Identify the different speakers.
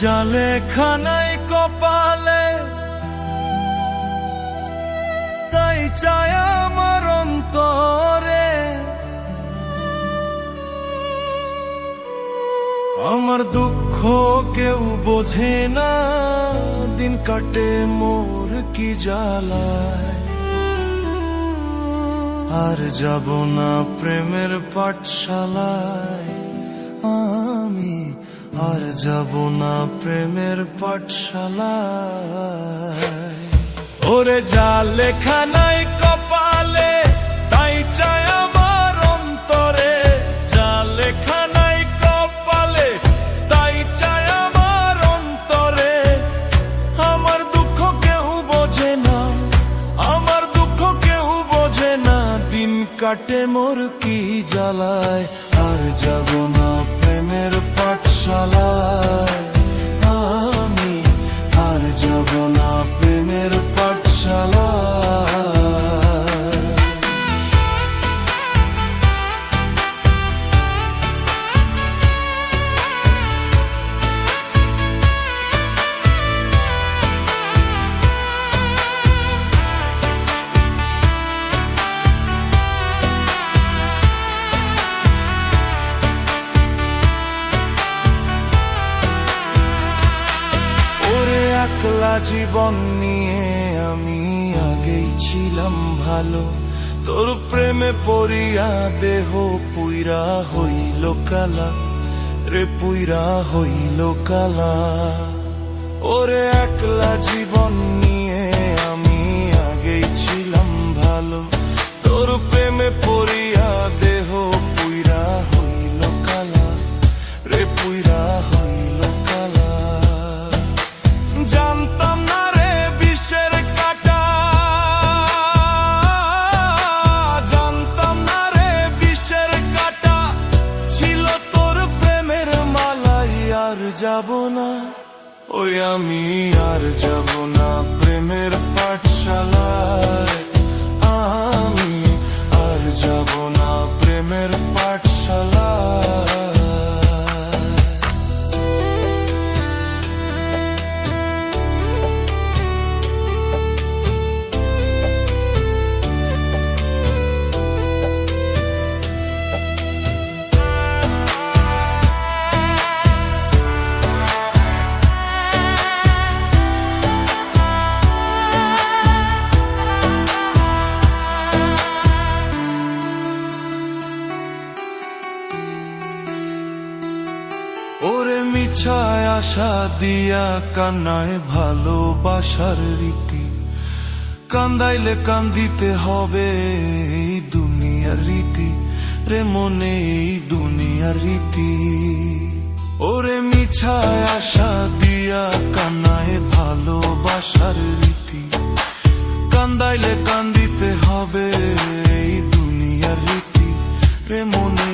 Speaker 1: যা লেখা নাই কপালে তাই চায় আমার অন্তরে। আমার দুঃখ কেউ বোঝে না, দিন কাটে মোর কি জ্বালায়। আর যাব না প্রেমের পাঠশালায় আমি, আর যাব না প্রেমের পাঠশালায়। ওরে যা লেখা নাই কপালে তাই চায় আমার অন্তরে। যা লেখা নাই কপালে তাই চায় আমার অন্তরে। আমার দুঃখ কেউ বোঝে না, আমার দুঃখ কেউ বোঝে না, দিন কাটে মোর কি জ্বালায়। আর যাব না প্রেমের পাঠশালায় আমি, আর যাব না প্রেমের পাঠশালায়। একলা জীবন নিয়ে আমি আগেই ছিলাম ভালো, তোর প্রেমে পড়িয়া দেহ পুইরা হইল কালা রে, পুইরা হইল কালা। ওরে একলা জীবন নিয়ে আমি আগেই ছিলাম ভালো, তোর প্রেমে পড়িয়া দেহ পুইরা হইল কালা রে, পুইরা হইল কালা। জানতাম না রে বিষের কাঁটা, জানতাম না রে বিষের কাঁটা ছিল তোর প্রেমের মালাই। আর যাব না ওই আমি, আর যাব না প্রেমের পাঠশালায় আমি, আর যাব না প্রেমের পাঠশালায়। ওরে মিছায় আশা দিয়া কান্নায় ভালোবাসার রীতি, কান্দাইলে কান্দিতে হবে এই দুনিয়ার রীতি রে মনে, এই দুনিয়ার রীতি। ওরে মিছায় আশা দিয়া কান্নায় ভালোবাসার রীতি, কান্দাইলে কান্দিতে হবে এই দুনিয়ার রীতি রে মনে।